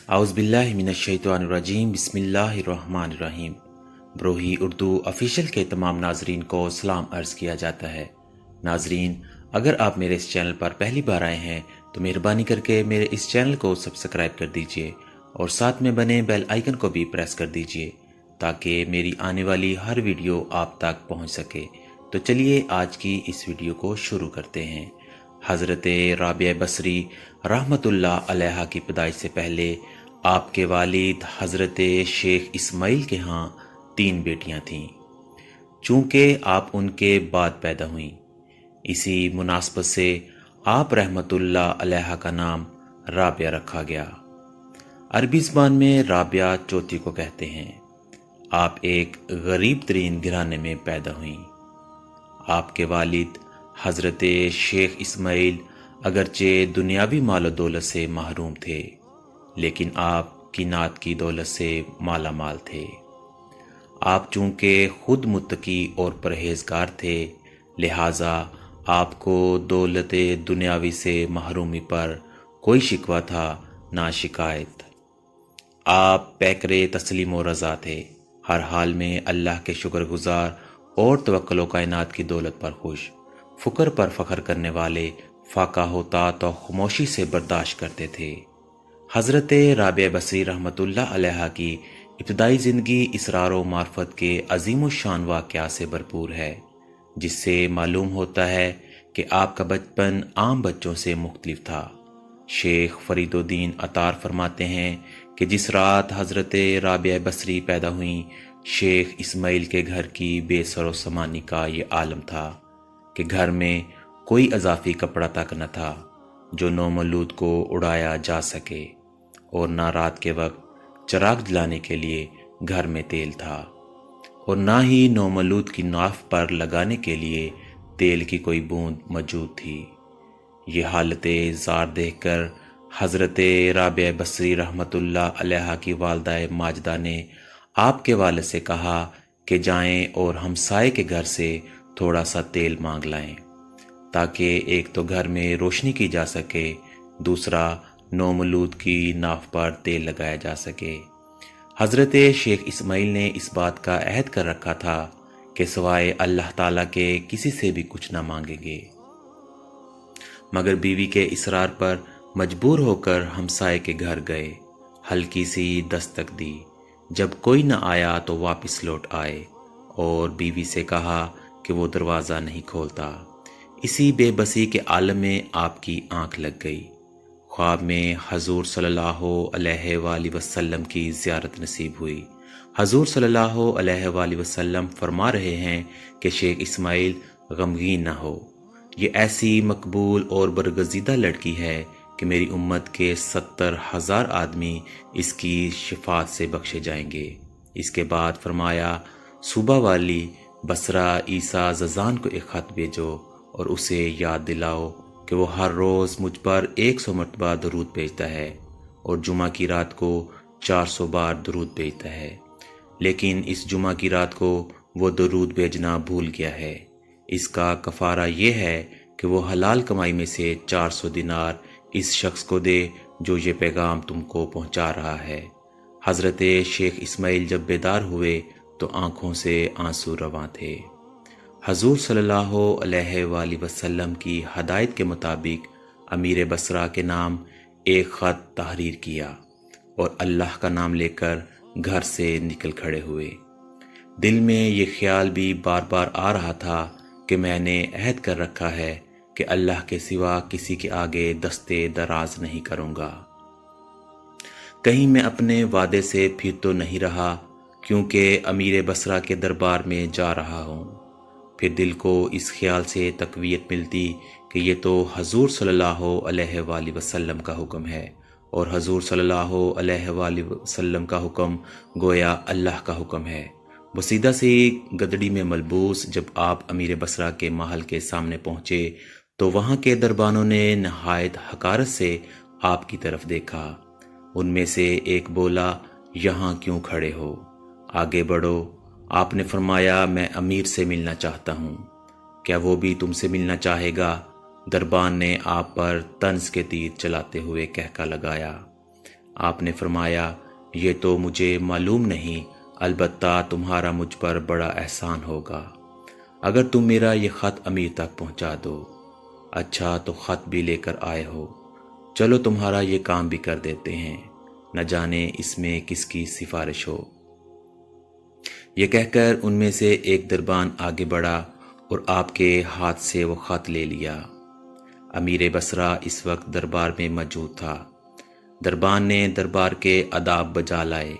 اعوذ باللہ من الشیطان الرجیم، بسم اللہ الرحمن الرحیم۔ بروہی اردو آفیشیل کے تمام ناظرین کو سلام عرض کیا جاتا ہے۔ ناظرین، اگر آپ میرے اس چینل پر پہلی بار آئے ہیں تو مہربانی کر کے میرے اس چینل کو سبسکرائب کر دیجئے اور ساتھ میں بنے بیل آئیکن کو بھی پریس کر دیجئے تاکہ میری آنے والی ہر ویڈیو آپ تک پہنچ سکے۔ تو چلیے آج کی اس ویڈیو کو شروع کرتے ہیں۔ حضرت رابعہ بصری رحمۃ اللہ علیہ کی پیدائش سے پہلے آپ کے والد حضرت شیخ اسماعیل کے ہاں 3 بیٹیاں تھیں، چونکہ آپ ان کے بعد پیدا ہوئیں۔ اسی مناسبت سے آپ رحمۃ اللہ علیہ کا نام رابعہ رکھا گیا۔ عربی زبان میں رابعہ چوتھی کو کہتے ہیں۔ آپ ایک غریب ترین گھرانے میں پیدا ہوئیں۔ آپ کے والد حضرت شیخ اسماعیل اگرچہ دنیاوی مال و دولت سے محروم تھے، لیکن آپ کی نعت کی دولت سے مالا مال تھے۔ آپ چونکہ خود متقی اور پرہیزگار تھے، لہٰذا آپ کو دولت دنیاوی سے محرومی پر کوئی شکوہ تھا نہ شکایت۔ آپ پیکرے تسلیم و رضا تھے، ہر حال میں اللہ کے شکر گزار اور توکل و کائنات کی دولت پر خوش، فقر پر فخر کرنے والے، فاقہ ہوتا تو خاموشی سے برداشت کرتے تھے۔ حضرت رابعہ بصری رحمۃ اللہ علیہ کی ابتدائی زندگی اسرار و معرفت کے عظیم الشان واقعات سے بھرپور ہے، جس سے معلوم ہوتا ہے کہ آپ کا بچپن عام بچوں سے مختلف تھا۔ شیخ فرید الدین عطار فرماتے ہیں کہ جس رات حضرت رابعہ بصری پیدا ہوئیں، شیخ اسماعیل کے گھر کی بے سر و سامانی کا یہ عالم تھا کہ گھر میں کوئی اضافی کپڑا تک نہ تھا جو نومولود کو اڑایا جا سکے، اور نہ رات کے وقت چراغ جلانے کے لیے گھر میں تیل تھا، اور نہ ہی نومولود کی ناف پر لگانے کے لیے تیل کی کوئی بوند موجود تھی۔ یہ حالت زار دیکھ کر حضرت رابعہ بصری رحمۃ اللہ علیہ کی والدہ ماجدہ نے آپ کے والد سے کہا کہ جائیں اور ہمسائے کے گھر سے تھوڑا سا تیل مانگ لائیں، تاکہ ایک تو گھر میں روشنی کی جا سکے، دوسرا نومولود کی ناف پر تیل لگایا جا سکے۔ حضرت شیخ اسماعیل نے اس بات کا عہد کر رکھا تھا کہ سوائے اللہ تعالیٰ کے کسی سے بھی کچھ نہ مانگیں گے، مگر بیوی کے اصرار پر مجبور ہو کر ہمسائے کے گھر گئے، ہلکی سی دستک دی، جب کوئی نہ آیا تو واپس لوٹ آئے اور بیوی سے کہا کہ وہ دروازہ نہیں کھولتا۔ اسی بے بسی کے عالم میں آپ کی آنکھ لگ گئی۔ خواب میں حضور صلی اللہ علیہ وآلہ وسلم کی زیارت نصیب ہوئی۔ حضور صلی اللہ علیہ وآلہ وسلم فرما رہے ہیں کہ شیخ اسماعیل غمگین نہ ہو، یہ ایسی مقبول اور برگزیدہ لڑکی ہے کہ میری امت کے 70,000 آدمی اس کی شفاعت سے بخشے جائیں گے۔ اس کے بعد فرمایا، صوبہ والی بصرہ عیسیٰ ززان کو ایک خط بھیجو اور اسے یاد دلاؤ کہ وہ ہر روز مجھ پر 100 مرتبہ درود بھیجتا ہے اور جمعہ کی رات کو 400 بار درود بھیجتا ہے، لیکن اس جمعہ کی رات کو وہ درود بھیجنا بھول گیا ہے۔ اس کا کفارہ یہ ہے کہ وہ حلال کمائی میں سے 400 دینار اس شخص کو دے جو یہ پیغام تم کو پہنچا رہا ہے۔ حضرت شیخ اسماعیل جب بیدار ہوئے تو آنکھوں سے آنسو رواں تھے۔ حضور صلی اللہ علیہ وآلہ وسلم کی ہدایت کے مطابق امیر بصرہ کے نام ایک خط تحریر کیا اور اللہ کا نام لے کر گھر سے نکل کھڑے ہوئے۔ دل میں یہ خیال بھی بار بار آ رہا تھا کہ میں نے عہد کر رکھا ہے کہ اللہ کے سوا کسی کے آگے دستے دراز نہیں کروں گا، کہیں میں اپنے وعدے سے پھر تو نہیں رہا، کیونکہ امیر بصرہ کے دربار میں جا رہا ہوں۔ پھر دل کو اس خیال سے تقویت ملتی کہ یہ تو حضور صلی اللہ علیہ وآلہ وسلم کا حکم ہے، اور حضور صلی اللہ علیہ وآلہ وسلم کا حکم گویا اللہ کا حکم ہے۔ بسیدہ سی گدڑی میں ملبوس جب آپ امیر بصرہ کے محل کے سامنے پہنچے تو وہاں کے دربانوں نے نہایت حقارت سے آپ کی طرف دیکھا۔ ان میں سے ایک بولا، یہاں کیوں کھڑے ہو؟ آگے بڑھو۔ آپ نے فرمایا، میں امیر سے ملنا چاہتا ہوں، کیا وہ بھی تم سے ملنا چاہے گا؟ دربان نے آپ پر طنز کے تیر چلاتے ہوئے کہکا لگایا۔ آپ نے فرمایا یہ تو مجھے معلوم نہیں، البتہ تمہارا مجھ پر بڑا احسان ہوگا اگر تم میرا یہ خط امیر تک پہنچا دو۔ اچھا تو خط بھی لے کر آئے ہو، چلو تمہارا یہ کام بھی کر دیتے ہیں، نہ جانے اس میں کس کی سفارش ہو۔ یہ کہہ کر ان میں سے ایک دربان آگے بڑھا اور آپ کے ہاتھ سے وہ خط لے لیا۔ امیر بصرہ اس وقت دربار میں موجود تھا۔ دربان نے دربار کے آداب بجا لائے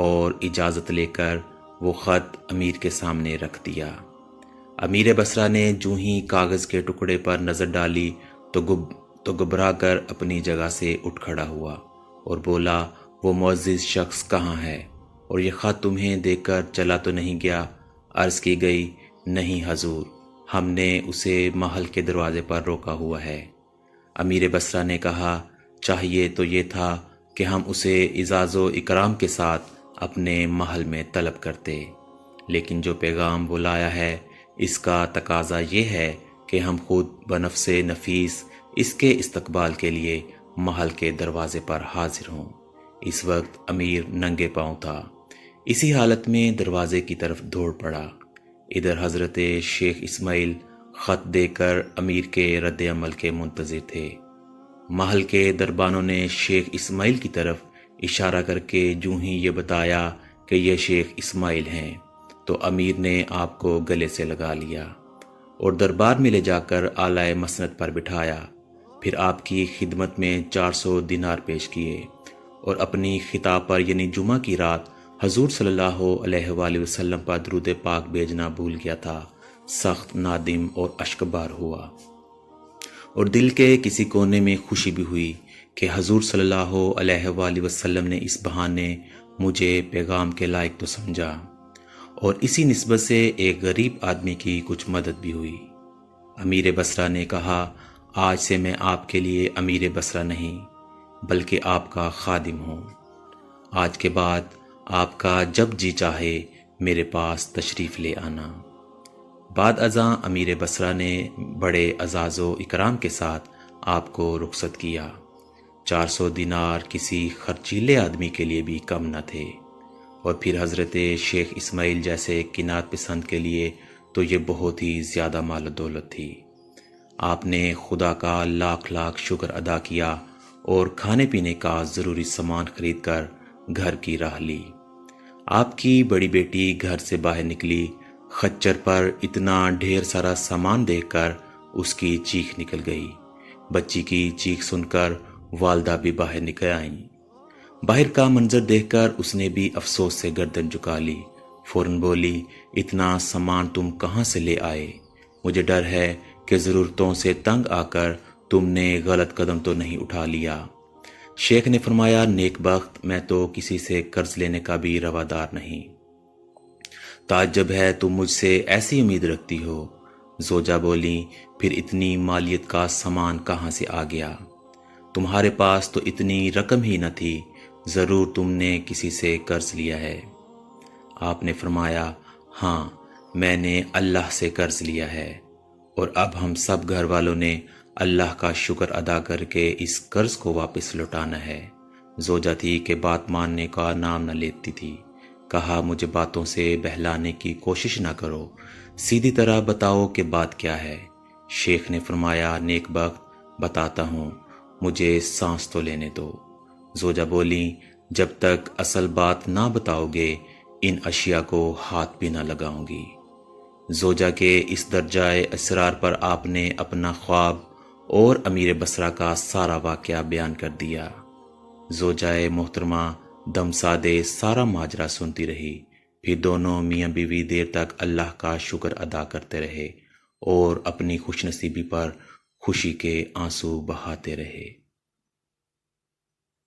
اور اجازت لے کر وہ خط امیر کے سامنے رکھ دیا۔ امیر بصرہ نے جوں ہی کاغذ کے ٹکڑے پر نظر ڈالی تو گھبرا کر اپنی جگہ سے اٹھ کھڑا ہوا اور بولا، وہ معزز شخص کہاں ہے اور یہ خط تمہیں دے کر چلا تو نہیں گیا؟ عرض کی گئی، نہیں حضور، ہم نے اسے محل کے دروازے پر روکا ہوا ہے۔ امیر بصرہ نے کہا، چاہیے تو یہ تھا کہ ہم اسے اعزاز و اکرام کے ساتھ اپنے محل میں طلب کرتے، لیکن جو پیغام وہ لایا ہے اس کا تقاضا یہ ہے کہ ہم خود بنفس نفیس اس کے استقبال کے لیے محل کے دروازے پر حاضر ہوں۔ اس وقت امیر ننگے پاؤں تھا، اسی حالت میں دروازے کی طرف دوڑ پڑا۔ ادھر حضرت شیخ اسماعیل خط دے کر امیر کے رد عمل کے منتظر تھے۔ محل کے دربانوں نے شیخ اسماعیل کی طرف اشارہ کر کے جوں ہی یہ بتایا کہ یہ شیخ اسماعیل ہیں تو امیر نے آپ کو گلے سے لگا لیا اور دربار میں لے جا کر اعلی مسند پر بٹھایا۔ پھر آپ کی خدمت میں 400 دینار پیش کیے اور اپنی خطاب پر یعنی جمعہ کی رات حضور صلی اللہ علیہ وآلہ وسلم پر درود پاک بھیجنا بھول گیا تھا۔ سخت نادم اور اشکبار ہوا اور دل کے کسی کونے میں خوشی بھی ہوئی کہ حضور صلی اللہ علیہ وآلہ وسلم نے اس بہانے مجھے پیغام کے لائق تو سمجھا اور اسی نسبت سے ایک غریب آدمی کی کچھ مدد بھی ہوئی۔ امیر بصرہ نے کہا، آج سے میں آپ کے لیے امیر بصرہ نہیں بلکہ آپ کا خادم ہوں۔ آج کے بعد آپ کا جب جی چاہے میرے پاس تشریف لے آنا۔ بعد ازاں امیر بصرہ نے بڑے اعزاز و اکرام کے ساتھ آپ کو رخصت کیا۔ 400 دینار کسی خرچیلے آدمی کے لیے بھی کم نہ تھے، اور پھر حضرت شیخ اسماعیل جیسے قناعت پسند کے لیے تو یہ بہت ہی زیادہ مال و دولت تھی۔ آپ نے خدا کا لاکھ لاکھ شکر ادا کیا اور کھانے پینے کا ضروری سامان خرید کر گھر کی راہ لی۔ آپ کی بڑی بیٹی گھر سے باہر نکلی، خچر پر اتنا ڈھیر سارا سامان دیکھ کر اس کی چیخ نکل گئی۔ بچی کی چیخ سن کر والدہ بھی باہر نکل آئیں۔ باہر کا منظر دیکھ کر اس نے بھی افسوس سے گردن جھکا لی۔ فوراً بولی، اتنا سامان تم کہاں سے لے آئے؟ مجھے ڈر ہے کہ ضرورتوں سے تنگ آ کر تم نے غلط قدم تو نہیں اٹھا لیا۔ شیخ نے فرمایا، نیک بخت، میں تو کسی سے قرض لینے کا بھی روادار نہیں۔ تعجب ہے تم مجھ سے ایسی امید رکھتی ہو۔ زوجہ بولی، پھر اتنی مالیت کا سامان کہاں سے آ گیا؟ تمہارے پاس تو اتنی رقم ہی نہ تھی، ضرور تم نے کسی سے قرض لیا ہے۔ آپ نے فرمایا، ہاں، میں نے اللہ سے قرض لیا ہے، اور اب ہم سب گھر والوں نے اللہ کا شکر ادا کر کے اس قرض کو واپس لوٹانا ہے۔ زوجہ تھی کہ بات ماننے کا نام نہ لیتی تھی۔ کہا، مجھے باتوں سے بہلانے کی کوشش نہ کرو، سیدھی طرح بتاؤ کہ بات کیا ہے۔ شیخ نے فرمایا، نیک بخت، بتاتا ہوں، مجھے سانس تو لینے دو۔ زوجہ بولی، جب تک اصل بات نہ بتاؤ گے ان اشیاء کو ہاتھ بھی نہ لگاؤں گی۔ زوجہ کے اس درجہ اسرار پر آپ نے اپنا خواب اور امیر بصرہ کا سارا واقعہ بیان کر دیا۔ زوجہ محترمہ دم سادے سارا ماجرا سنتی رہی۔ پھر دونوں میاں بیوی دیر تک اللہ کا شکر ادا کرتے رہے اور اپنی خوش نصیبی پر خوشی کے آنسو بہاتے رہے۔